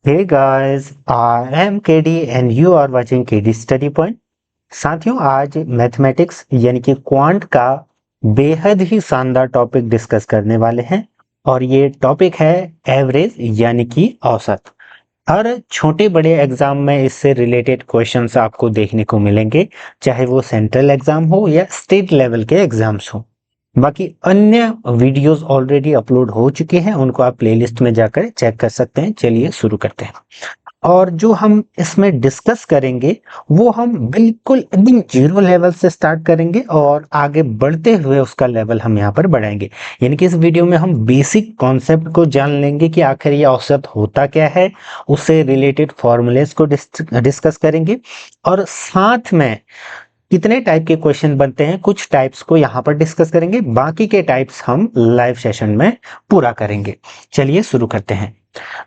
Hey guys, I am KD and you are watching KD Study Point। साथियों, आज mathematics यानी कि quant का बेहद ही शानदार टॉपिक डिस्कस करने वाले हैं और ये टॉपिक है एवरेज यानी कि औसत। हर छोटे बड़े एग्जाम में इससे रिलेटेड क्वेश्चंस आपको देखने को मिलेंगे, चाहे वो सेंट्रल एग्जाम हो या स्टेट लेवल के एग्जाम्स हो। बाकी अन्य वीडियोस ऑलरेडी अपलोड हो चुके हैं, उनको आप प्लेलिस्ट में जाकर चेक कर सकते हैं। चलिए शुरू करते हैं। और जो हम इसमें डिस्कस करेंगे वो हम बिल्कुल एकदम जीरो लेवल से स्टार्ट करेंगे और आगे बढ़ते हुए उसका लेवल हम यहाँ पर बढ़ाएंगे। यानी कि इस वीडियो में हम बेसिक कॉन्सेप्ट को जान लेंगे कि आखिर ये औसत होता क्या है, उससे रिलेटेड फॉर्मूलेस को डिस्कस करेंगे और साथ में कितने टाइप के क्वेश्चन बनते हैं कुछ टाइप्स को यहाँ पर डिस्कस करेंगे। बाकी के टाइप्स हम लाइव सेशन में पूरा करेंगे। चलिए शुरू करते हैं।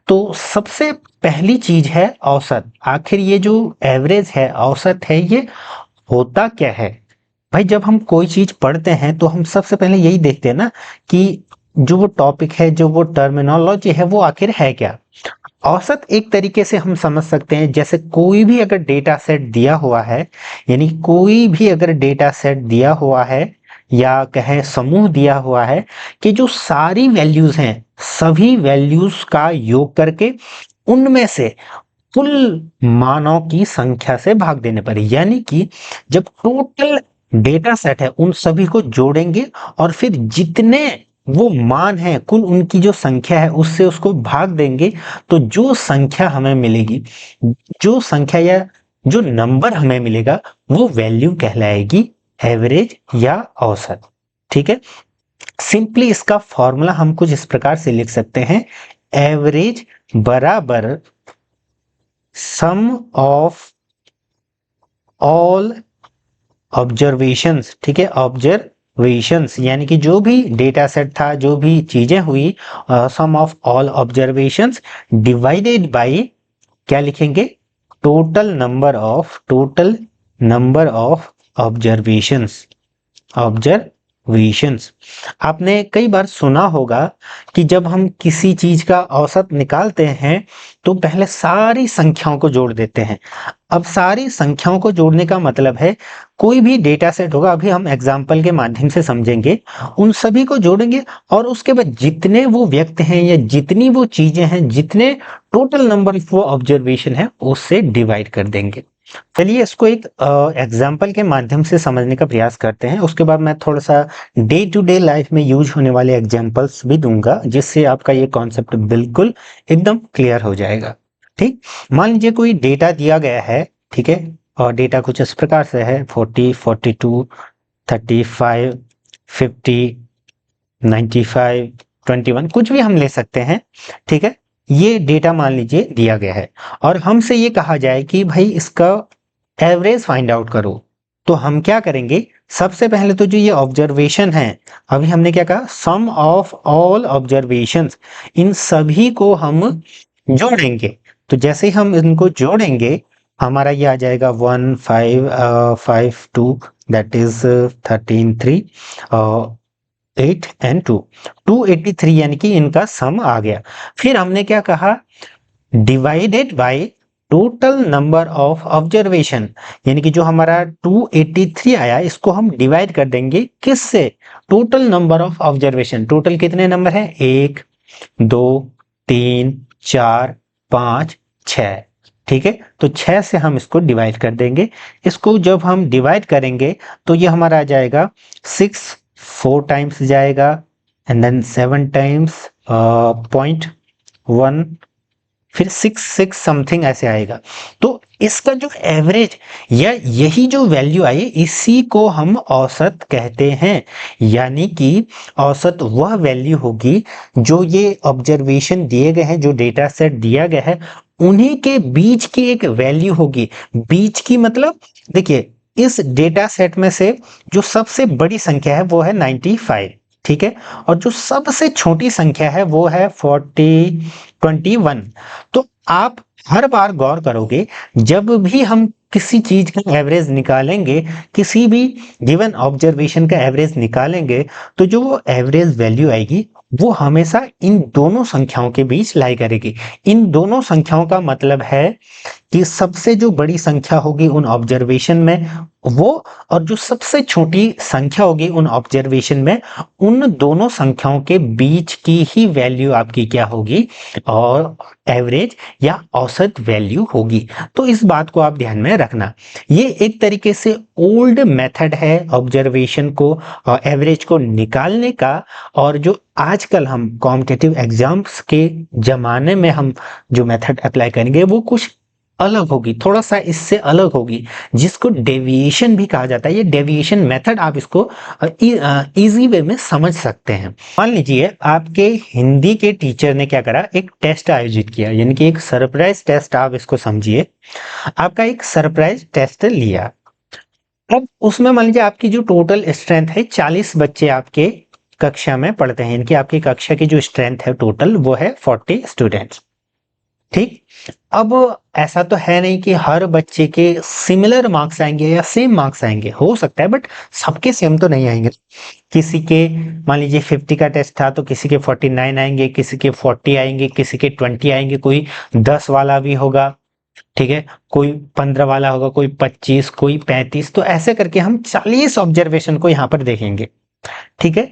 तो सबसे पहली चीज है औसत। आखिर ये जो एवरेज है, औसत है, ये होता क्या है? भाई, जब हम कोई चीज पढ़ते हैं तो हम सबसे पहले यही देखते हैं ना कि जो वो टॉपिक है, जो वो टर्मिनोलॉजी है, वो आखिर है क्या। औसत एक तरीके से हम समझ सकते हैं, जैसे कोई भी अगर डेटा सेट दिया हुआ है, यानी कोई भी अगर डेटा सेट दिया हुआ है या कहें समूह दिया हुआ है कि जो सारी वैल्यूज हैं, सभी वैल्यूज का योग करके उनमें से कुल मानों की संख्या से भाग देने पर, यानी कि जब टोटल डेटा सेट है उन सभी को जोड़ेंगे और फिर जितने वो मान है, कुल उनकी जो संख्या है उससे उसको भाग देंगे, तो जो संख्या हमें मिलेगी, जो संख्या या जो नंबर हमें मिलेगा, वो वैल्यू कहलाएगी एवरेज या औसत। ठीक है। सिंपली इसका फॉर्मूला हम कुछ इस प्रकार से लिख सकते हैं, एवरेज बराबर सम ऑफ ऑल ऑब्जर्वेशंस। ठीक है, ऑब्जर्वेशंस यानी कि जो भी डेटा सेट था, जो भी चीजें हुई, sum of all observations divided by क्या लिखेंगे, total number of observations. Observations आपने कई बार सुना होगा कि जब हम किसी चीज का औसत निकालते हैं तो पहले सारी संख्याओं को जोड़ देते हैं। अब सारी संख्याओं को जोड़ने का मतलब है, कोई भी डेटा सेट होगा, अभी हम एग्जाम्पल के माध्यम से समझेंगे, उन सभी को जोड़ेंगे और उसके बाद जितने वो व्यक्ति हैं या जितनी वो चीजें हैं, जितने टोटल नंबर ऑफ वो ऑब्जर्वेशन है, उससे डिवाइड कर देंगे। चलिए इसको एक एग्जाम्पल के माध्यम से समझने का प्रयास करते हैं। उसके बाद मैं थोड़ा सा डे टू डे लाइफ में यूज होने वाले एग्जाम्पल्स भी दूंगा, जिससे आपका ये कॉन्सेप्ट बिल्कुल एकदम क्लियर हो जाएगा। ठीक। मान लीजिए कोई डेटा दिया गया है, ठीक है, और डेटा कुछ इस प्रकार से है, 40, 42, 35, 50, 95, 21, कुछ भी हम ले सकते हैं। ठीक है, ये डेटा मान लीजिए दिया गया है और हमसे ये कहा जाए कि भाई इसका एवरेज फाइंड आउट करो। तो हम क्या करेंगे, सबसे पहले तो जो ये ऑब्जर्वेशन है, अभी हमने क्या कहा, सम ऑफ ऑल ऑब्जर्वेशंस, इन सभी को हम जोड़ेंगे। तो जैसे ही हम इनको जोड़ेंगे, हमारा ये आ जाएगा 1552, दैट इज 13 3 8 एंड 2, 283, यानी कि इनका सम आ गया। फिर हमने क्या कहा, divided by total number of observation, यानी कि जो हमारा 283 आया, इसको हम डिवाइड कर देंगे किससे, total number of observation. Total कितने नंबर है, 1 2 3 4 5 6। ठीक है, तो 6 से हम इसको डिवाइड कर देंगे। इसको जब हम डिवाइड करेंगे तो ये हमारा आ जाएगा 6 4 टाइम्स जाएगा एंड देन 7 टाइम्स 0.1, फिर 6 6 समथिंग ऐसे आएगा। तो इसका जो एवरेज या यही जो वैल्यू आई, इसी को हम औसत कहते हैं। यानी कि औसत वह वैल्यू होगी जो ये ऑब्जर्वेशन दिए गए हैं, जो डेटा सेट दिया गया है, उन्हीं के बीच की एक वैल्यू होगी। बीच की मतलब देखिए, इस डेटा सेट में से जो सबसे बड़ी संख्या है वो है 95, ठीक है, और जो सबसे छोटी संख्या है वो है 21। तो आप हर बार गौर करोगे, जब भी हम किसी चीज का एवरेज निकालेंगे, किसी भी गिवन ऑब्जर्वेशन का एवरेज निकालेंगे, तो जो वो एवरेज वैल्यू आएगी वो हमेशा इन दोनों संख्याओं के बीच लाई करेगी। इन दोनों संख्याओं का मतलब है कि सबसे जो बड़ी संख्या होगी उन ऑब्जर्वेशन में वो, और जो सबसे छोटी संख्या होगी उन ऑब्जर्वेशन में, उन दोनों संख्याओं के बीच की ही वैल्यू आपकी क्या होगी, और एवरेज या औसत वैल्यू होगी। तो इस बात को आप ध्यान में रखना। ये एक तरीके से ओल्ड मेथड है ऑब्जर्वेशन को और एवरेज को निकालने का, और जो आजकल हम कॉम्पिटिटिव एग्जाम्स के जमाने में हम जो मेथड अप्लाई करेंगे वो कुछ अलग होगी, थोड़ा सा इससे अलग होगी, जिसको डेविएशन भी कहा जाता है। ये डेविएशन मेथड आप इसको इजी वे में समझ सकते हैं। मान लीजिए आपके हिंदी के टीचर ने क्या करा, एक टेस्ट आयोजित किया, यानी कि एक सरप्राइज टेस्ट, आप इसको समझिए। आपका एक सरप्राइज टेस्ट लिया। अब उसमें मान लीजिए आपकी जो टोटल स्ट्रेंथ है, 40 बच्चे आपके कक्षा में पढ़ते हैं, इनकी आपकी कक्षा की जो स्ट्रेंथ है टोटल वो है 40 स्टूडेंट्स। ठीक। अब ऐसा तो है नहीं कि हर बच्चे के सिमिलर मार्क्स आएंगे या सेम मार्क्स आएंगे, हो सकता है बट सबके सेम तो नहीं आएंगे। किसी के मान लीजिए 50 का टेस्ट था तो किसी के 49 आएंगे, किसी के 40 आएंगे, किसी के 20 आएंगे, कोई 10 वाला भी होगा, ठीक है, कोई 15 वाला होगा, कोई 25, कोई 35। तो ऐसे करके हम 40 ऑब्जर्वेशन को यहाँ पर देखेंगे। ठीक है।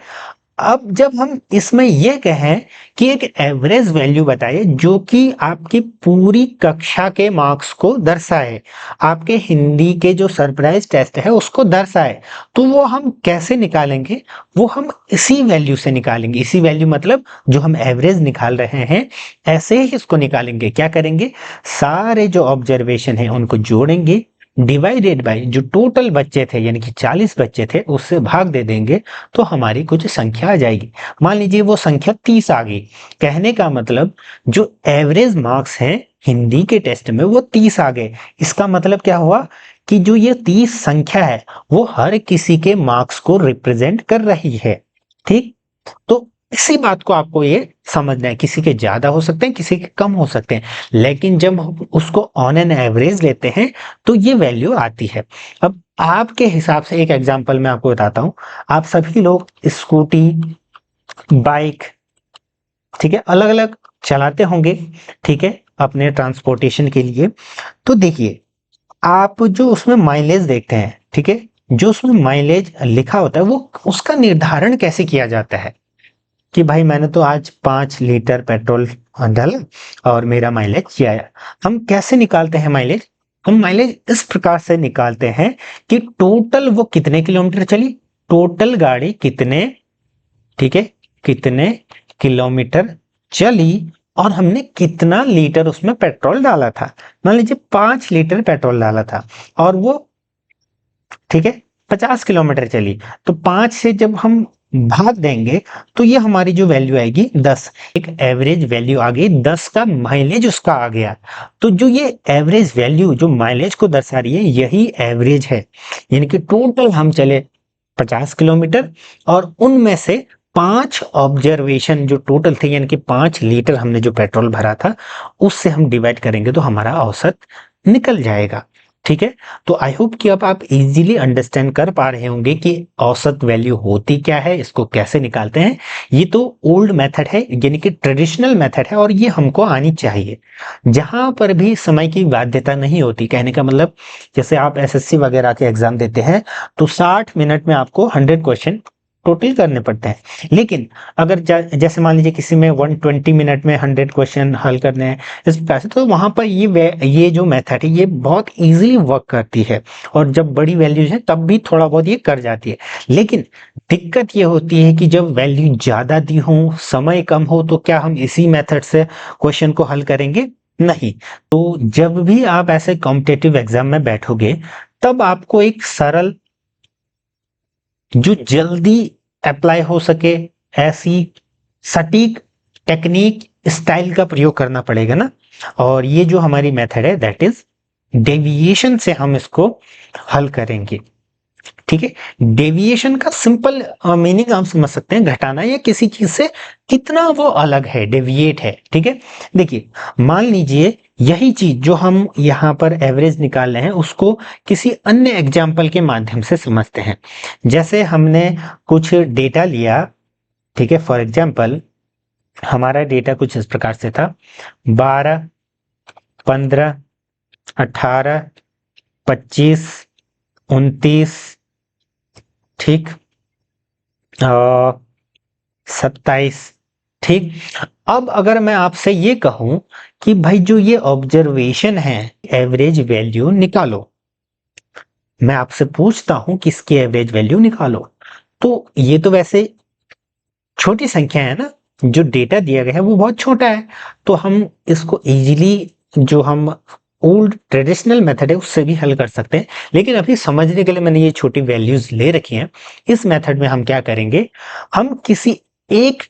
अब जब हम इसमें यह कहें कि एक एवरेज वैल्यू बताइए जो कि आपकी पूरी कक्षा के मार्क्स को दर्शाए, आपके हिंदी के जो सरप्राइज टेस्ट है उसको दर्शाए, तो वो हम कैसे निकालेंगे, वो हम इसी वैल्यू से निकालेंगे। इसी वैल्यू मतलब जो हम एवरेज निकाल रहे हैं ऐसे ही इसको निकालेंगे। क्या करेंगे, सारे जो ऑब्जर्वेशन है उनको जोड़ेंगे, डिवाइडेड बाय जो टोटल बच्चे थे यानी कि 40 बच्चे थे उससे भाग दे देंगे, तो हमारी कुछ संख्या आ जाएगी। मान लीजिए वो संख्या 30 आ गई। कहने का मतलब जो एवरेज मार्क्स हैं हिंदी के टेस्ट में वो 30 आ गए। इसका मतलब क्या हुआ कि जो ये 30 संख्या है वो हर किसी के मार्क्स को रिप्रेजेंट कर रही है। ठीक। तो इसी बात को आपको ये समझना है, किसी के ज्यादा हो सकते हैं, किसी के कम हो सकते हैं, लेकिन जब हम उसको ऑन एन एवरेज लेते हैं तो ये वैल्यू आती है। अब आपके हिसाब से एक एग्जांपल मैं आपको बताता हूं। आप सभी लोग स्कूटी, बाइक, ठीक है, अलग अलग चलाते होंगे, ठीक है, अपने ट्रांसपोर्टेशन के लिए। तो देखिए, आप जो उसमें माइलेज देखते हैं, ठीक है, जो उसमें माइलेज लिखा होता है वो उसका निर्धारण कैसे किया जाता है कि भाई मैंने तो आज 5 लीटर पेट्रोल डाला और मेरा माइलेज ये आया। हम कैसे निकालते हैं माइलेज, हम माइलेज इस प्रकार से निकालते हैं कि टोटल वो कितने किलोमीटर चली, टोटल गाड़ी कितने, ठीक है, कितने किलोमीटर चली, और हमने कितना लीटर उसमें पेट्रोल डाला था। मान लीजिए 5 लीटर पेट्रोल डाला था और वो, ठीक है, 50 किलोमीटर चली, तो 5 से जब हम भाग देंगे तो ये हमारी जो वैल्यू आएगी 10। एक एवरेज वैल्यू आ गई, 10 का माइलेज उसका आ गया। तो जो ये एवरेज वैल्यू जो माइलेज को दर्शा रही है यही एवरेज है। यानी कि टोटल हम चले 50 किलोमीटर और उनमें से 5 ऑब्जर्वेशन जो टोटल थे, यानी कि 5 लीटर हमने जो पेट्रोल भरा था उससे हम डिवाइड करेंगे तो हमारा औसत निकल जाएगा। ठीक है। तो आई होप कि अब आप इजीली अंडरस्टैंड कर पा रहे होंगे कि औसत वैल्यू होती क्या है, इसको कैसे निकालते हैं। ये तो ओल्ड मेथड है, यानी कि ट्रेडिशनल मेथड है, और ये हमको आनी चाहिए। जहां पर भी समय की बाध्यता नहीं होती, कहने का मतलब जैसे आप एसएससी वगैरह के एग्जाम देते हैं तो 60 मिनट में आपको 100 क्वेश्चन टोटल करने पड़ते हैं। लेकिन अगर जैसे मान लीजिए किसी में 120 मिनट में 100 क्वेश्चन हल करने हैं इस प्रकार से, तो वहां पर ये जो मेथड है ये बहुत इजीली वर्क करती है, और जब बड़ी वैल्यूज है तब भी थोड़ा बहुत ये कर जाती है। लेकिन दिक्कत ये होती है कि जब वैल्यू ज्यादा दी हो, समय कम हो, तो क्या हम इसी मेथड से क्वेश्चन को हल करेंगे? नहीं। तो जब भी आप ऐसे कॉम्पिटेटिव एग्जाम में बैठोगे तब आपको एक सरल, जो जल्दी अप्लाई हो सके, ऐसी सटीक टेक्निक स्टाइल का प्रयोग करना पड़ेगा ना। और ये जो हमारी मेथड है दैट इज डेविएशन से हम इसको हल करेंगे। ठीक है। डेविएशन का सिंपल मीनिंग आप समझ सकते हैं, घटाना या किसी चीज से कितना वो अलग है, डेविएट है। ठीक है। देखिए, मान लीजिए यही चीज जो हम यहाँ पर एवरेज निकाल रहे हैं उसको किसी अन्य एग्जाम्पल के माध्यम से समझते हैं। जैसे हमने कुछ डेटा लिया, ठीक है, फॉर एग्जाम्पल हमारा डेटा कुछ इस प्रकार से था 12, 15, 18, 25, 29, ठीक, 27, ठीक। अब अगर मैं आपसे ये कहूं कि भाई जो ये ऑब्जर्वेशन है एवरेज वैल्यू निकालो, मैं आपसे पूछता हूं कि इसकी एवरेज वैल्यू निकालो, तो ये तो वैसे छोटी संख्या है ना, जो डेटा दिया गया है वो बहुत छोटा है, तो हम इसको इजीली जो हम ओल्ड ट्रेडिशनल मेथड है उससे भी हल कर सकते हैं। लेकिन अभी समझने के लिए मैंने ये छोटी वैल्यूज ले रखी हैं। इस मेथड में हम क्या करेंगे, हम किसी एक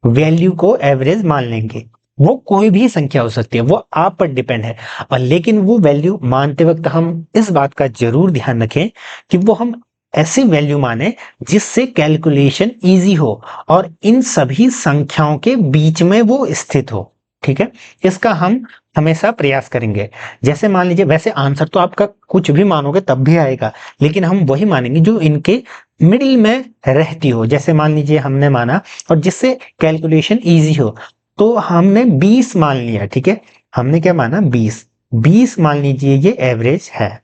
वैल्यू को एवरेज मान लेंगे, वो कोई भी संख्या हो सकती है, वो आप पर डिपेंड है। और लेकिन वो वैल्यू मानते वक्त हम इस बात का जरूर ध्यान रखें कि वो हम ऐसी वैल्यू माने जिससे कैलकुलेशन इजी हो और इन सभी संख्याओं के बीच में वो स्थित हो, ठीक है। इसका हम हमेशा प्रयास करेंगे। जैसे मान लीजिए, वैसे आंसर तो आपका कुछ भी मानोगे तब भी आएगा, लेकिन हम वही मानेंगे जो इनके मिडिल में रहती हो। जैसे मान लीजिए हमने माना और जिससे कैलकुलेशन इजी हो, तो हमने 20 मान लिया, ठीक है। हमने क्या माना, 20, 20 मान लीजिए ये एवरेज है।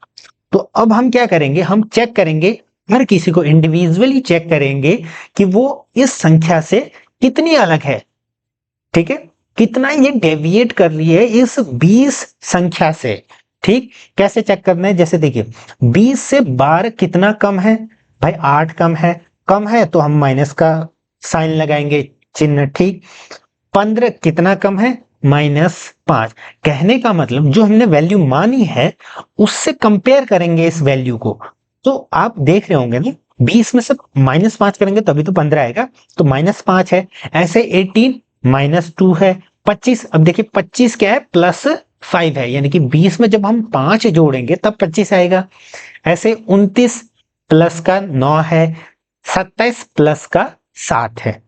तो अब हम क्या करेंगे, हम चेक करेंगे, हर किसी को इंडिविजुअली चेक करेंगे कि वो इस संख्या से कितनी अलग है, ठीक है, कितना ये डेविएट कर रही है इस 20 संख्या से, ठीक। कैसे चेक करना है, जैसे देखिए 20 से 12 कितना कम है, भाई 8 कम है, कम है तो हम माइनस का साइन लगाएंगे, चिन्ह, ठीक। 15 कितना कम है, -5। कहने का मतलब जो हमने वैल्यू मानी है उससे कंपेयर करेंगे इस वैल्यू को। तो आप देख रहे होंगे ना, 20 में से -5 करेंगे तभी तो 15 आएगा, तो -5 है। ऐसे 18 -2 है। 25, अब देखिए 25 क्या है, +5 है, यानी कि 20 में जब हम 5 जोड़ेंगे तब 25 आएगा। ऐसे 29 प्लस का 9 है, 27 प्लस का 7 है।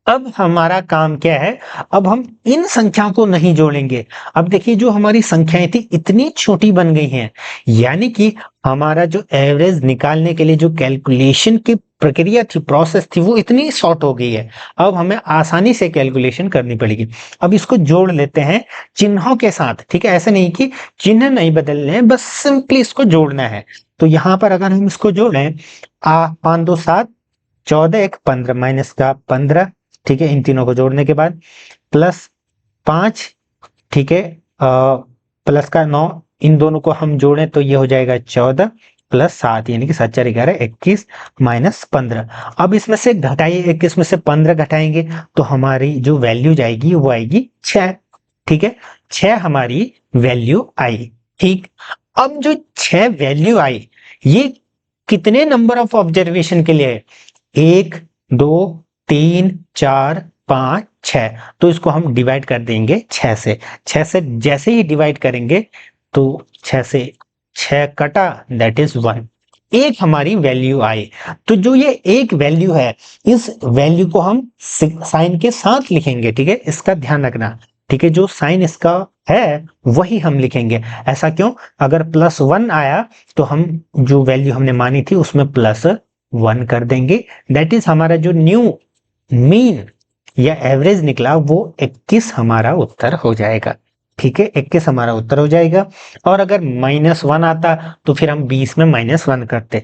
अब हमारा काम क्या है, अब हम इन संख्याओं को नहीं जोड़ेंगे। अब देखिए जो हमारी संख्याएं थी इतनी छोटी बन गई हैं, यानी कि हमारा जो एवरेज निकालने के लिए जो कैलकुलेशन की प्रक्रिया थी, प्रोसेस थी, वो इतनी शॉर्ट हो गई है। अब हमें आसानी से कैलकुलेशन करनी पड़ेगी। अब इसको जोड़ लेते हैं चिन्हों के साथ, ठीक है। ऐसे नहीं कि चिन्ह नहीं बदलने हैं, बस सिंपली इसको जोड़ना है। तो यहां पर अगर हम इसको जोड़ें, 5 2 7, 14 1 15, माइनस का 15, ठीक है, इन तीनों को जोड़ने के बाद +5, ठीक है, प्लस का 9, इन दोनों को हम जोड़ें तो ये हो जाएगा 14 प्लस 7, यानी कि 7 4 11 21 -15। अब इसमें से घटाइए, 21 में से 15 घटाएंगे तो हमारी जो वैल्यू जाएगी वो आएगी 6, ठीक है। 6 हमारी वैल्यू आई, ठीक। अब जो 6 वैल्यू आई, ये कितने नंबर ऑफ ऑब्जर्वेशन के लिए है, 1 2 3 4 5 6। तो इसको हम डिवाइड कर देंगे 6 से। 6 से जैसे ही डिवाइड करेंगे तो 6 से 6 कटा, दैट इज 1, एक हमारी वैल्यू आई। तो जो ये एक वैल्यू है, इस वैल्यू को हम साइन के साथ लिखेंगे, ठीक है, इसका ध्यान रखना, ठीक है। जो साइन इसका है वही हम लिखेंगे। ऐसा क्यों, अगर +1 आया तो हम जो वैल्यू हमने मानी थी उसमें +1 कर देंगे। दैट इज हमारा जो न्यू मीन या एवरेज निकला वो 21 हमारा उत्तर हो जाएगा, ठीक है। 21 हमारा उत्तर हो जाएगा। और अगर -1 आता तो फिर हम 20 में -1 करते।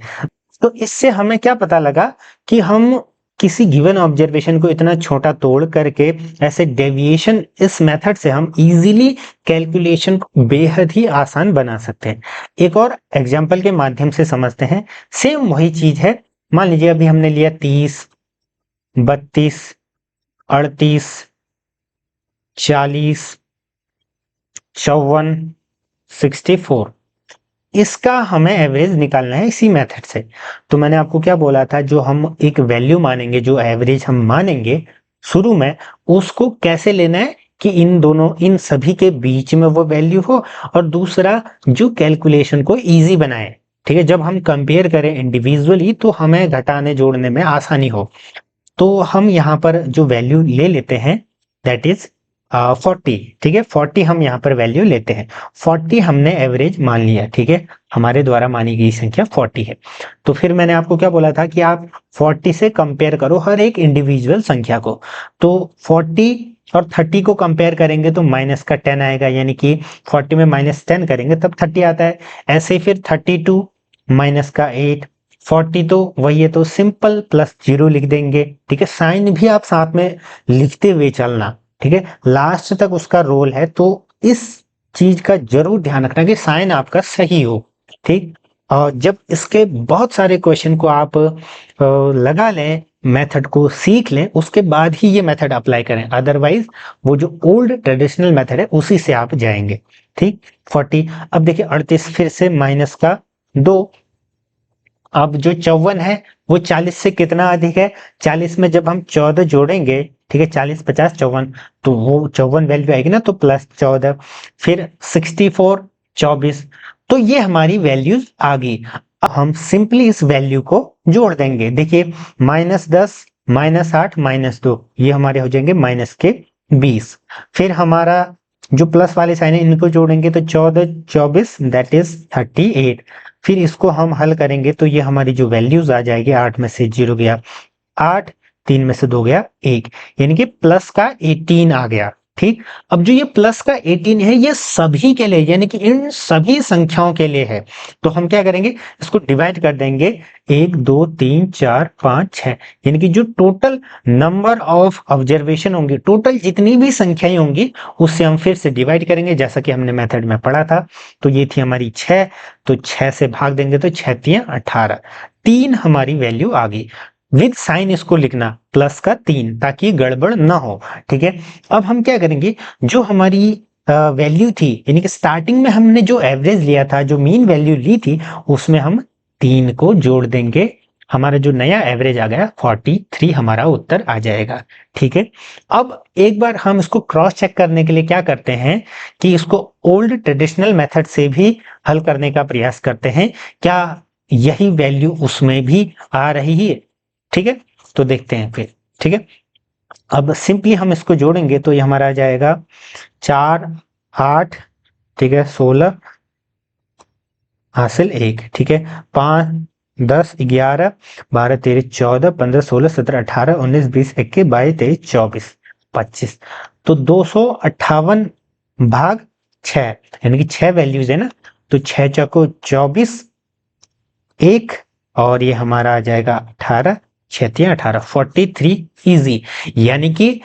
तो इससे हमें क्या पता लगा कि हम किसी गिवन ऑब्जर्वेशन को इतना छोटा तोड़ करके ऐसे डेविएशन, इस मेथड से हम इजीली कैलकुलेशन को बेहद ही आसान बना सकते हैं। एक और एग्जांपल के माध्यम से समझते हैं। सेम वही चीज है। मान लीजिए अभी हमने लिया 30, 32, 38, 40, 54, 64, इसका हमें एवरेज निकालना है इसी मेथड से। तो मैंने आपको क्या बोला था, जो हम एक वैल्यू मानेंगे, जो एवरेज हम मानेंगे शुरू में, उसको कैसे लेना है कि इन दोनों, इन सभी के बीच में वो वैल्यू हो, और दूसरा जो कैलकुलेशन को इजी बनाए, ठीक है। जब हम कंपेयर करें इंडिविजुअली तो हमें घटाने जोड़ने में आसानी हो। तो हम यहाँ पर जो वैल्यू ले लेते हैं दैट इज 40, ठीक है। 40 हम यहाँ पर वैल्यू लेते हैं। 40 हमने एवरेज मान लिया, ठीक है। हमारे द्वारा मानी गई संख्या 40 है। तो फिर मैंने आपको क्या बोला था कि आप 40 से कंपेयर करो हर एक इंडिविजुअल संख्या को। तो 40 और 30 को कंपेयर करेंगे तो माइनस का 10 आएगा, यानी कि 40 में -10 करेंगे तब 30 आता है। ऐसे ही फिर 32 माइनस का 8, 40 तो वही है, तो सिंपल +0 लिख देंगे। ठीक है, साइन भी आप साथ में लिखते हुए चलना। ठीक है, लास्ट तक उसका रोल है, तो इस चीज का जरूर ध्यान रखना कि साइन आपका सही हो। ठीक, और जब इसके बहुत सारे क्वेश्चन को आप लगा लें, मेथड को सीख लें, उसके बाद ही ये मेथड अप्लाई करें, अदरवाइज वो जो ओल्ड ट्रेडिशनल मेथड है उसी से आप जाएंगे। ठीक, 40। अब देखिए 38 फिर से माइनस का 2। अब जो 54 है वो 40 से कितना अधिक है? 40 में जब हम 14 जोड़ेंगे, ठीक है, 40 50 54, तो वो 54 वैल्यू आएगी ना, तो +14। फिर 64 24, तो ये हमारी वैल्यूज आ गई। अब हम सिंपली इस वैल्यू को जोड़ देंगे। देखिए -10 -8 -2, ये हमारे हो जाएंगे -20। फिर हमारा जो प्लस वाले साइन है इनको जोड़ेंगे तो 14 24 दैट इज 38। फिर इसको हम हल करेंगे तो ये हमारी जो वैल्यूज आ जाएगी, 8 में से 0 गया 8, 3 में से 2 गया 1, यानी कि प्लस का 18 आ गया। ठीक, अब जो ये प्लस का 18 है ये सभी के लिए, यानी कि इन सभी संख्याओं के लिए है। तो हम क्या करेंगे, इसको डिवाइड कर देंगे 1 2 3 4 5 6, यानी कि जो टोटल नंबर ऑफ ऑब्जर्वेशन होंगे, टोटल जितनी भी संख्याएं होंगी उससे हम फिर से डिवाइड करेंगे, जैसा कि हमने मेथड में पढ़ा था। तो ये थी हमारी 6, तो 6 से भाग देंगे तो 6 3 18, 3 हमारी वैल्यू आ गई। विद साइन इसको लिखना +3, ताकि गड़बड़ ना हो। ठीक है, अब हम क्या करेंगे, जो हमारी वैल्यू थी, यानी कि स्टार्टिंग में हमने जो एवरेज लिया था, जो मीन वैल्यू ली थी, उसमें हम 3 को जोड़ देंगे। हमारा जो नया एवरेज आ गया 43 हमारा उत्तर आ जाएगा। ठीक है, अब एक बार हम इसको क्रॉस चेक करने के लिए क्या करते हैं कि इसको ओल्ड ट्रेडिशनल मेथड से भी हल करने का प्रयास करते हैं, क्या यही वैल्यू उसमें भी आ रही है। ठीक है, तो देखते हैं फिर। ठीक है, अब सिंपली हम इसको जोड़ेंगे तो ये हमारा आ जाएगा 4 8, ठीक है, 16 हासिल 1, ठीक है, 5 10 11 12 13 14 15 16 17 18 19 20 21 22 23 24 25, तो 258 भाग 6, यानी कि 6 वैल्यूज है ना, तो 6 चौको 24, 1, और ये हमारा आ जाएगा 18, 6 18 43 इजी। यानी कि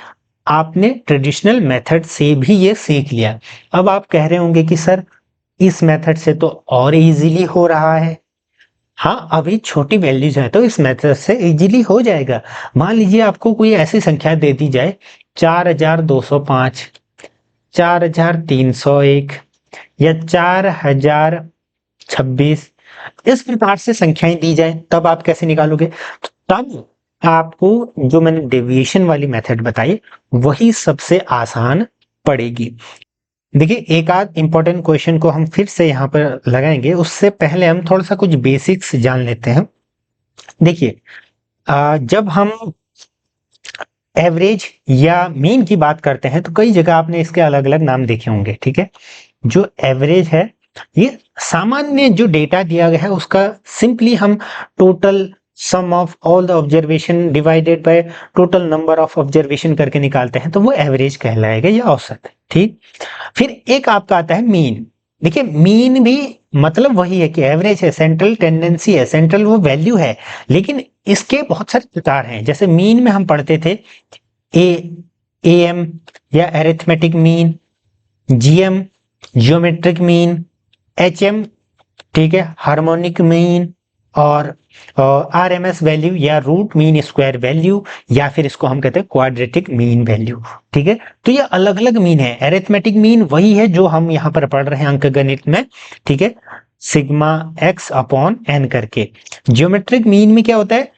आपने ट्रेडिशनल मेथड से भी ये सीख लिया। अब आप कह रहे होंगे कि सर इस मेथड से तो और इजीली हो रहा है। हाँ, अभी छोटी वैल्यूज है तो इस मेथड से इजीली हो जाएगा। मान लीजिए आपको कोई ऐसी संख्या दे दी जाए 4205, 4301 या 4026, इस प्रकार से संख्याएं दी जाए, तब आप कैसे निकालोगे? तो तब आपको जो मैंने डेविएशन वाली मेथड बताई वही सबसे आसान पड़ेगी। देखिए एक आध इंपॉर्टेंट क्वेश्चन को हम फिर से यहाँ पर लगाएंगे, उससे पहले हम थोड़ा सा कुछ बेसिक्स जान लेते हैं। देखिए जब हम एवरेज या मीन की बात करते हैं तो कई जगह आपने इसके अलग अलग नाम देखे होंगे। ठीक है, जो एवरेज है ये सामान्य जो डेटा दिया गया है उसका सिंपली हम total sum of all the observation divided by total number of observation करके निकालते हैं, तो वो एवरेज कहलाएगा या औसत। ठीक, फिर एक आपका आता है मीन। देखिए मीन भी मतलब वही है कि एवरेज है, सेंट्रल टेंडेंसी है, सेंट्रल वो वैल्यू है, लेकिन इसके बहुत सारे प्रकार हैं। जैसे मीन में हम पढ़ते थे ए एम या arithmetic mean, GM geometric mean, HM, ठीक है, हार्मोनिक मीन, और आरएमएस वैल्यू या रूट मीन स्क्वायर वैल्यू, या फिर इसको हम कहते हैं क्वाड्रेटिक मीन वैल्यू। ठीक है, तो ये अलग अलग मीन है। एरिथमेटिक मीन वही है जो हम यहाँ पर पढ़ रहे हैं अंक गणित में। ठीक है, सिग्मा एक्स अपॉन एन करके। जियोमेट्रिक मीन में क्या होता है,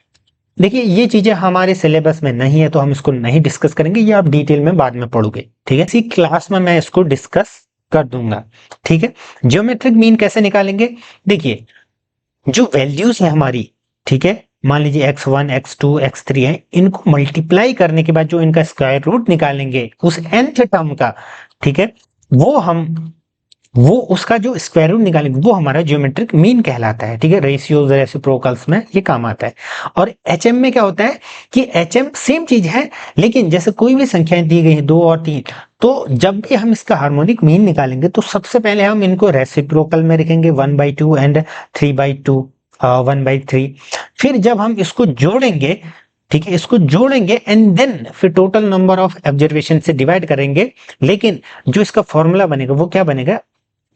देखिए ये चीजें हमारे सिलेबस में नहीं है तो हम इसको नहीं डिस्कस करेंगे, ये आप डिटेल में बाद में पढ़ोगे। ठीक है, इसी क्लास में मैं इसको डिस्कस कर दूंगा। ठीक है, जियोमेट्रिक मीन कैसे निकालेंगे? देखिए जो वैल्यूज है हमारी, ठीक है, मान लीजिए x1 x2 x3 है, इनको मल्टीप्लाई करने के बाद जो इनका स्क्वायर रूट निकालेंगे उस nth टर्म का, ठीक है, वो हम वो उसका जो स्क्वायर रूट निकालेंगे वो हमारा ज्योमेट्रिक मीन कहलाता है। ठीक है, रेशियोज रेसिप्रोकल्स में ये काम आता है। और एचएम में क्या होता है कि एचएम सेम चीज है, लेकिन जैसे कोई भी संख्याएं दी गई है 2 और 3, तो जब भी हम इसका हार्मोनिक मीन निकालेंगे तो सबसे पहले हम इनको रेसिप्रोकल में रखेंगे 1/2 एंड 3/2, 1/3। फिर जब हम इसको जोड़ेंगे, ठीक है, इसको जोड़ेंगे एंड देन फिर टोटल नंबर ऑफ ऑब्जर्वेशन से डिवाइड करेंगे। लेकिन जो इसका फॉर्मूला बनेगा वो क्या बनेगा,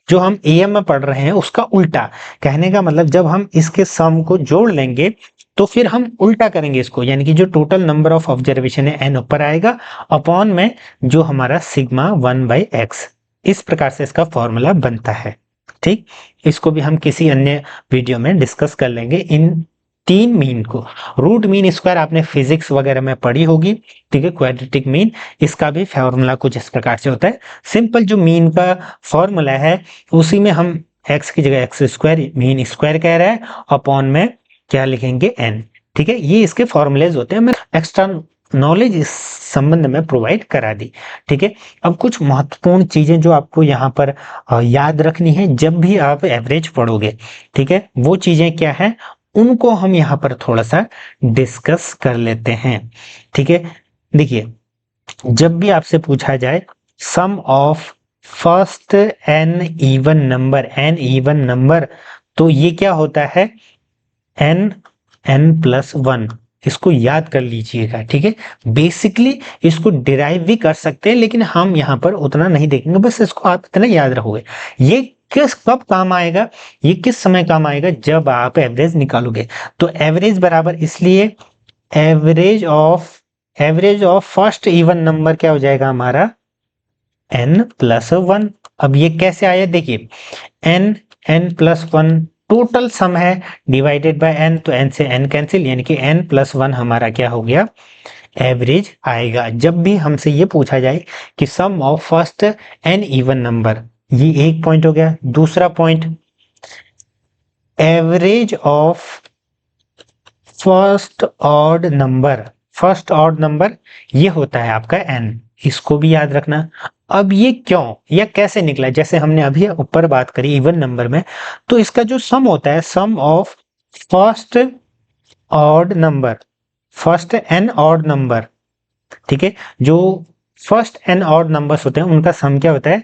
जो हम एएम में पढ़ रहे हैं उसका उल्टा। कहने का मतलब जब हम इसके सम को जोड़ लेंगे तो फिर हम उल्टा करेंगे इसको, यानी कि जो टोटल नंबर ऑफ ऑब्जर्वेशन है एन ऊपर आएगा अपॉन में जो हमारा सिग्मा 1/x। इस प्रकार से इसका फॉर्मूला बनता है। ठीक, इसको भी हम किसी अन्य वीडियो में डिस्कस कर लेंगे। इन 3 मीन को, रूट मीन स्क्वायर आपने फिजिक्स वगैरह में पढ़ी होगी। ठीक है, क्वाड्रेटिक मीन, इसका भी फॉर्मूला कुछ इस प्रकार से होता है। सिंपल जो मीन का फॉर्मूला है उसी में हम x की जगह x स्क्वायर मीन स्क्वायर कह रहा है, अपॉन में क्या लिखेंगे n। ठीक है, ये इसके फॉर्मूलेज होते हैं। मैं एक्स्ट्रा नॉलेज इस संबंध में प्रोवाइड करा दी। ठीक है, अब कुछ महत्वपूर्ण चीजें जो आपको यहाँ पर याद रखनी है जब भी आप एवरेज पढ़ोगे। ठीक है, वो चीजें क्या है उनको हम यहाँ पर थोड़ा सा डिस्कस कर लेते हैं। ठीक है, देखिए, जब भी आपसे पूछा जाए sum of first n even number, तो ये क्या होता है n+1। इसको याद कर लीजिएगा। ठीक है, बेसिकली इसको डिराइव भी कर सकते हैं लेकिन हम यहाँ पर उतना नहीं देखेंगे, बस इसको आप इतना याद रखोगे। ये कब काम आएगा, ये किस समय काम आएगा, जब आप एवरेज निकालोगे। तो एवरेज बराबर, इसलिए average of first even number क्या हो जाएगा हमारा n+1। अब ये कैसे आया, देखिए n+1 टोटल सम है डिवाइडेड बाय n, तो n से n कैंसिल, यानी कि n+1 हमारा क्या हो गया एवरेज आएगा। जब भी हमसे ये पूछा जाए कि sum of first n even number, ये एक पॉइंट हो गया। दूसरा point, average of first odd number ये होता है आपका n, इसको भी याद रखना। अब ये क्यों या कैसे निकला, जैसे हमने अभी ऊपर बात करी इवन नंबर में, तो इसका जो सम होता है sum of first n odd number. ठीक है, जो फर्स्ट n ऑड नंबर्स होते हैं उनका सम क्या होता है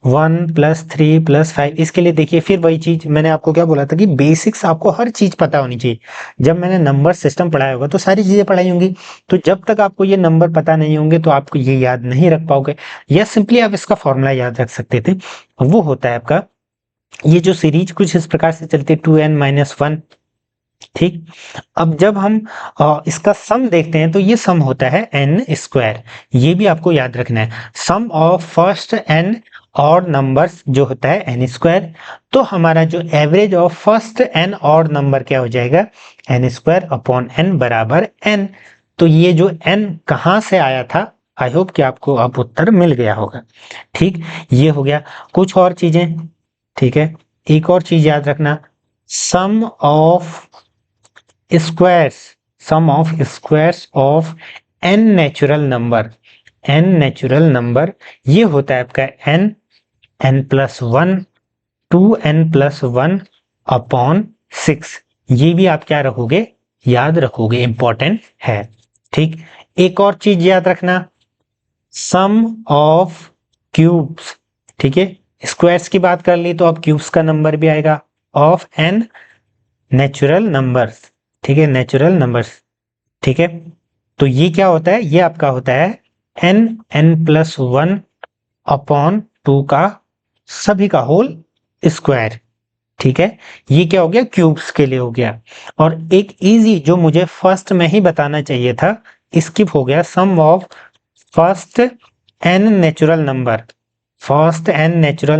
1+3+5। इसके लिए देखिए फिर वही चीज मैंने आपको क्या बोला था कि बेसिक्स आपको हर चीज पता होनी चाहिए। जब मैंने नंबर सिस्टम पढ़ाया होगा तो सारी चीजें पढ़ाई होंगी, तो जब तक आपको ये नंबर पता नहीं होंगे तो आपको ये याद नहीं रख पाओगे। या सिंपली आप इसका फॉर्मूला याद रख सकते थे, वो होता है आपका, ये जो सीरीज कुछ इस प्रकार से चलती है 2n-1। ठीक, अब जब हम इसका सम देखते हैं तो ये सम होता है n²। ये भी आपको याद रखना है, sum of first n odd numbers जो होता है n²। तो हमारा जो average of first n odd number क्या हो जाएगा n²/n बराबर n। तो ये जो n कहां से आया था, आई होप कि आपको अब उत्तर मिल गया होगा। ठीक, ये हो गया। कुछ और चीजें, ठीक है, एक और चीज याद रखना, sum of squares of n natural number ये होता है आपका n+1 2n+1/6। ये भी आप क्या रखोगे, याद रखोगे, इंपॉर्टेंट है। ठीक, एक और चीज याद रखना, सम ऑफ क्यूब्स। ठीक है, स्क्वायर्स की बात कर ली तो अब क्यूब्स का नंबर भी आएगा ऑफ n नेचुरल नंबर्स। ठीक है, नेचुरल नंबर्स। ठीक है, तो ये क्या होता है, ये आपका होता है n+1/2 का सभी का होल स्क्वायर। ठीक है, ये क्या हो गया, क्यूब्स के लिए हो गया। और एक इजी जो मुझे फर्स्ट में ही बताना चाहिए था, स्किप हो गया, sum of first n natural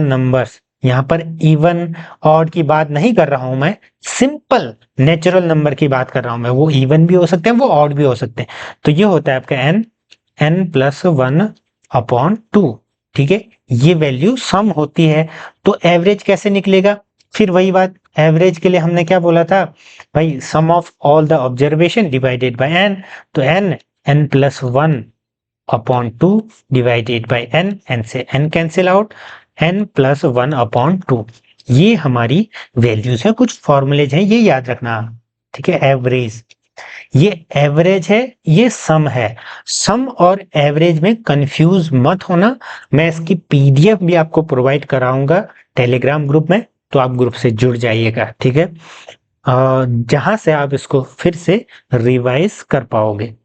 numbers. यहाँ पर इवन ऑड की बात नहीं कर रहा हूं मैं, सिंपल नेचुरल नंबर की बात कर रहा हूं मैं। वो इवन भी हो सकते हैं, वो ऑड भी हो सकते हैं। तो ये होता है आपका n+1/2। ठीक है, ये वैल्यू सम होती है। तो एवरेज कैसे निकलेगा, फिर वही बात, एवरेज के लिए हमने क्या बोला था भाई, sum of all the observation divided by n। तो n+1/2 डिवाइडेड बाय n से n कैंसिल आउट, n+1/2। ये हमारी वैल्यूज है, कुछ फॉर्मूलेज हैं, ये याद रखना। ठीक है, एवरेज, ये एवरेज है, ये सम है। सम और एवरेज में कंफ्यूज मत होना। मैं इसकी पीडीएफ भी आपको प्रोवाइड कराऊंगा टेलीग्राम ग्रुप में, तो आप ग्रुप से जुड़ जाइएगा। ठीक है, जहां से आप इसको फिर से रिवाइज कर पाओगे।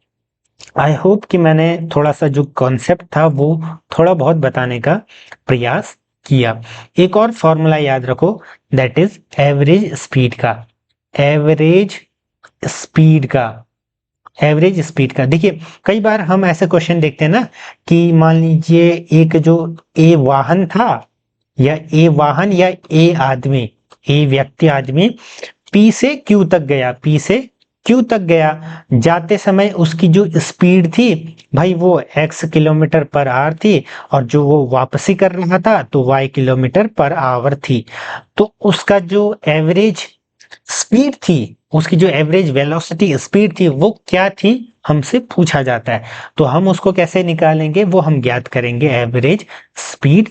आई होप कि मैंने थोड़ा सा जो कॉन्सेप्ट था वो थोड़ा बहुत बताने का प्रयास किया। एक और फॉर्मूला याद रखो, दैट इज एवरेज स्पीड का। एवरेज स्पीड का, एवरेज स्पीड का देखिए, कई बार हम ऐसे क्वेश्चन देखते हैं ना कि मान लीजिए एक जो ए वाहन था, या ए वाहन या ए आदमी, ए व्यक्ति आदमी पी से क्यू तक गया, पी से क्यू तक गया। जाते समय उसकी जो स्पीड थी भाई वो x किलोमीटर पर आवर थी, और जो वो वापसी कर रहा था तो y किलोमीटर पर आवर थी। तो उसका जो एवरेज स्पीड थी, उसकी जो एवरेज वेलोसिटी स्पीड थी वो क्या थी, हमसे पूछा जाता है। तो हम उसको कैसे निकालेंगे वो हम ज्ञात करेंगे एवरेज स्पीड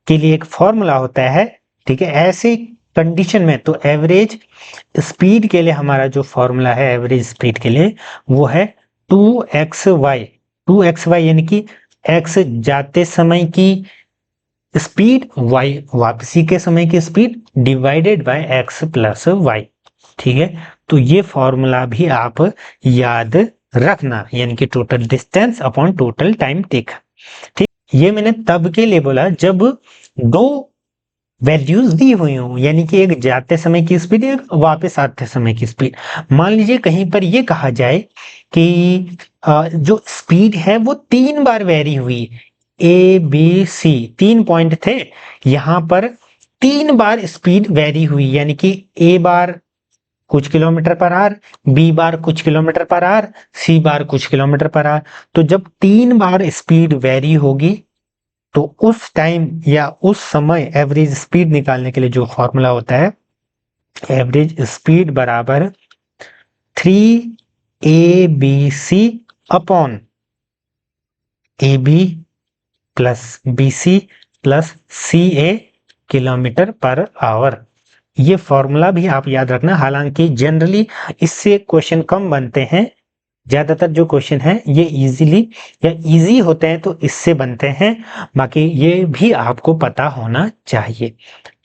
के लिए। एक फॉर्मूला होता है, ठीक है, ऐसे कंडीशन में। तो एवरेज स्पीड के लिए हमारा जो फॉर्मूला है एवरेज स्पीड के लिए, वो है 2xy। 2xy यानी कि x जाते समय की स्पीड, y वापसी के समय की स्पीड, डिवाइडेड बाय x+y। ठीक है, तो ये फॉर्मूला भी आप याद रखना, यानी कि total distance upon total time take. ठीक, ये मैंने तब के लिए बोला जब दो वैल्यूज दी हुई हूं, यानी कि एक जाते समय की स्पीड, एक वापस आते समय की स्पीड। मान लीजिए कहीं पर यह कहा जाए कि जो स्पीड है वो 3 बार वेरी हुई, ए बी सी 3 पॉइंट थे, यहां पर 3 बार स्पीड वेरी हुई, यानी कि ए बार कुछ kilometre per hour, B bar कुछ किलोमीटर पर आवर, सी बार कुछ किलोमीटर पर आवर। तो जब 3 बार स्पीड वेरी होगी तो उस टाइम या उस समय एवरेज स्पीड निकालने के लिए जो फॉर्मूला होता है, एवरेज स्पीड बराबर 3abc upon AB plus BC plus CA kilometre per hour. ये फॉर्मूला भी आप याद रखना। हालांकि जनरली इससे क्वेश्चन कम बनते हैं, ज्यादातर जो क्वेश्चन है ये इजीली या इजी होते हैं तो इससे बनते हैं। बाकी ये भी आपको पता होना चाहिए।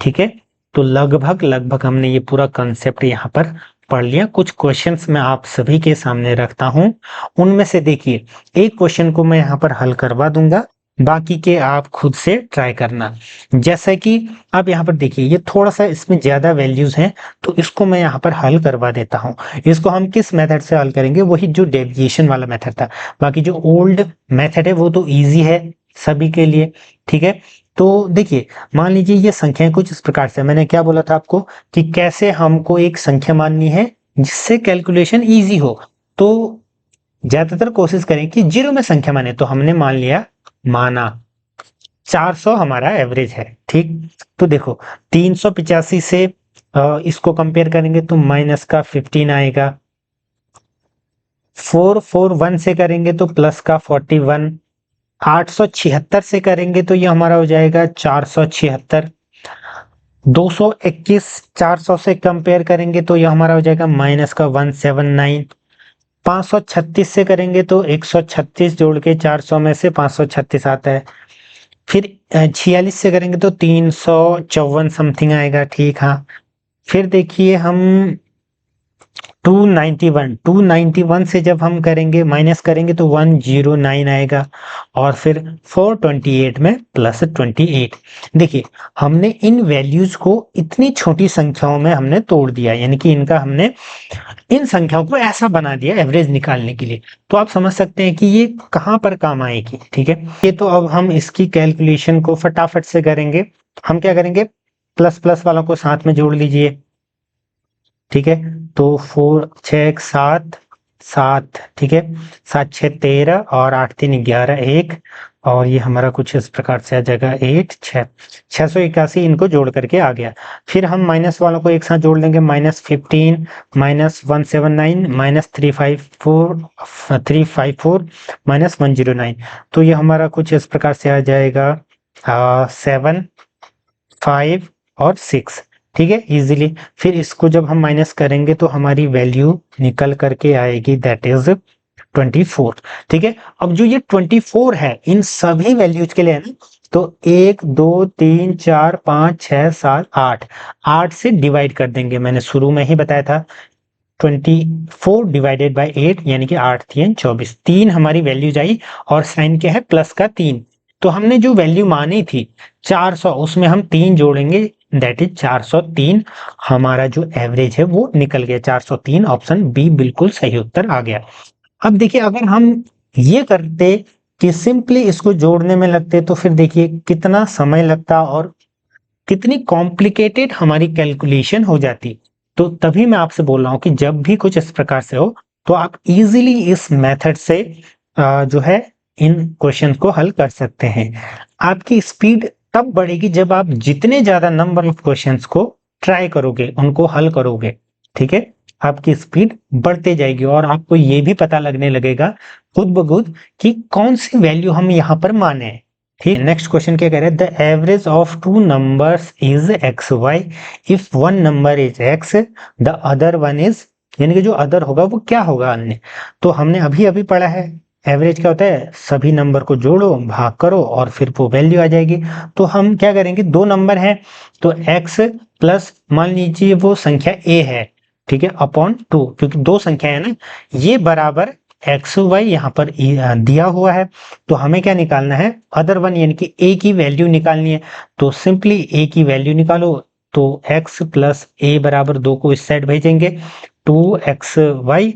ठीक है, तो लगभग लगभग हमने ये पूरा कंसेप्ट यहाँ पर पढ़ लिया। कुछ क्वेश्चंस मैं आप सभी के सामने रखता हूं, उनमें से देखिए एक क्वेश्चन को मैं यहाँ पर हल करवा दूंगा, बाकी के आप खुद से ट्राई करना। जैसा कि आप यहाँ पर देखिए, ये थोड़ा सा इसमें ज्यादा वैल्यूज हैं, तो इसको मैं यहाँ पर हल करवा देता हूँ। इसको हम किस मेथड से हल करेंगे, वही जो डेविएशन वाला मेथड था। बाकी जो ओल्ड मेथड है वो तो इजी है सभी के लिए। ठीक है, तो देखिए मान लीजिए ये संख्याएं कुछ इस प्रकार से, मैंने क्या बोला था आपको कि कैसे हमको एक संख्या माननी है जिससे कैलकुलेशन इजी हो। तो ज्यादातर कोशिश करें कि जीरो में संख्या माने। तो हमने मान लिया, माना 400 हमारा एवरेज है। ठीक, तो देखो 385 से इसको कंपेयर करेंगे तो माइनस का 15 आएगा, 441 से करेंगे तो प्लस का 41, 876 से करेंगे तो ये हमारा हो जाएगा 476, 221 400 से कंपेयर करेंगे तो ये हमारा हो जाएगा माइनस का 179, 536 से करेंगे तो 136 जोड़ के 400 में से 536 आता है। फिर 46 से करेंगे तो 354 समथिंग आएगा। ठीक, हाँ, फिर देखिए हम 291 से जब हम करेंगे माइनस करेंगे तो 109 आएगा, और फिर 428 में प्लस 28। देखिए हमने इन वैल्यूज को इतनी छोटी संख्याओं में हमने तोड़ दिया, यानी कि इनका हमने इन संख्याओं को ऐसा बना दिया एवरेज निकालने के लिए। तो आप समझ सकते हैं कि ये कहां पर काम आएगी। ठीक है, ये तो अब हम इसकी कैलकुलेशन को फटाफट से करेंगे। हम क्या करेंगे, प्लस प्लस वालों को साथ में जोड़ लीजिए। ठीक है, तो 4 6 7 7, ठीक है, 7 6 13 और 8 3 11 1, और ये हमारा कुछ इस प्रकार से आ जाएगा 8 6 681 इनको जोड़ करके आ गया। फिर हम माइनस वालों को एक साथ जोड़ लेंगे, -15 -179 -354 -109। तो ये हमारा कुछ इस प्रकार से आ जाएगा 7 5 और 6, ठीक है, इजीली। फिर इसको जब हम माइनस करेंगे तो हमारी वैल्यू निकल करके आएगी, दैट इज 24, ठीक है। अब जो ये 24 है इन सभी वैल्यूज के लिए है ना, तो 1 2 3 4 5 6 7 8, 8 से डिवाइड कर देंगे, मैंने शुरू में ही बताया था। 24 डिवाइडेड बाय 8 यानी कि 8 3 24, 3 हमारी वैल्यू आई और साइन क्या है, प्लस का 3। तो हमने जो वैल्यू मानी थी 400, उसमें हम 3 जोड़ेंगे, दैट इज 403। हमारा जो एवरेज है वो निकल गया 403, ऑप्शन बी बिल्कुल सही उत्तर आ गया। अब देखिए अगर हम ये करते कि सिंपली इसको जोड़ने में लगते तो फिर देखिए कितना समय लगता और कितनी कॉम्प्लिकेटेड हमारी कैलकुलेशन हो जाती। तो तभी मैं आपसे बोल रहा हूं कि जब भी कुछ इस प्रकार से हो तो आप इजीली इस मेथड से जो है इन क्वेश्चन को हल कर सकते हैं। आपकी स्पीड तब बढ़ेगी जब आप जितने ज्यादा नंबर ऑफ क्वेश्चंस को ट्राई करोगे, उनको हल करोगे, ठीक है, आपकी स्पीड बढ़ते जाएगी और आपको ये भी पता लगने लगेगा खुद ब खुद कि कौन सी वैल्यू हम यहाँ पर माने। ठीक, नेक्स्ट क्वेश्चन क्या कह रहे हैं, the average of two numbers is x y, if one number is x the other one is, यानी कि जो अदर होगा वो क्या होगा अन्य। तो हमने अभी अभी पढ़ा है एवरेज क्या होता है, सभी नंबर को जोड़ो भाग करो और फिर वो वैल्यू आ जाएगी। तो हम क्या करेंगे, दो नंबर है तो x प्लस मान लीजिए वो संख्या a है, ठीक है, अपॉन 2, क्योंकि दो संख्या है ना, ये बराबर एक्स वाई यहाँ पर दिया हुआ है। तो हमें क्या निकालना है, अदर वन यानी कि ए की वैल्यू निकालनी है। तो सिंपली ए की वैल्यू निकालो, तो x प्लस ए बराबर 2 को इस साइड भेजेंगे, 2xy,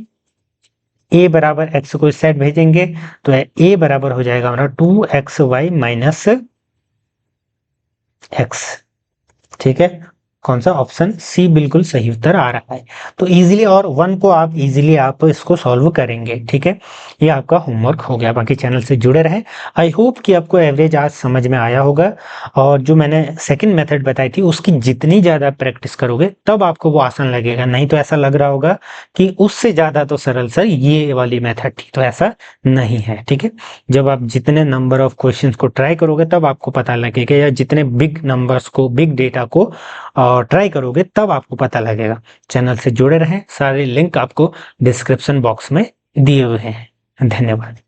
ए बराबर x को इस साइड भेजेंगे, तो ए बराबर हो जाएगा हमारा 2xy माइनस x, ठीक है। कौन सा, ऑप्शन सी बिल्कुल सही उत्तर आ रहा है। तो इजीली और वन को आप इजीली आप इसको सॉल्व करेंगे, ठीक है। ये आपका होमवर्क हो गया, बाकी चैनल से जुड़े रहे। आई होप कि आपको एवरेज आज समझ में आया होगा और जो मैंने सेकंड मेथड बताई थी उसकी जितनी ज्यादा प्रैक्टिस करोगे तब आपको वो आसान लगेगा, नहीं तो ऐसा लग रहा होगा कि उससे ज्यादा तो सरल सर ये वाली मेथड थी, तो ऐसा नहीं है, ठीक है। जब आप जितने नंबर ऑफ क्वेश्चंस को ट्राई करोगे तब आपको पता लगेगा, या जितने बिग नंबर्स को, बिग डेटा को ट्राई करोगे तब आपको पता लगेगा। चैनल से जुड़े रहें, सारे लिंक आपको डिस्क्रिप्शन बॉक्स में दिए हुए हैं। धन्यवाद।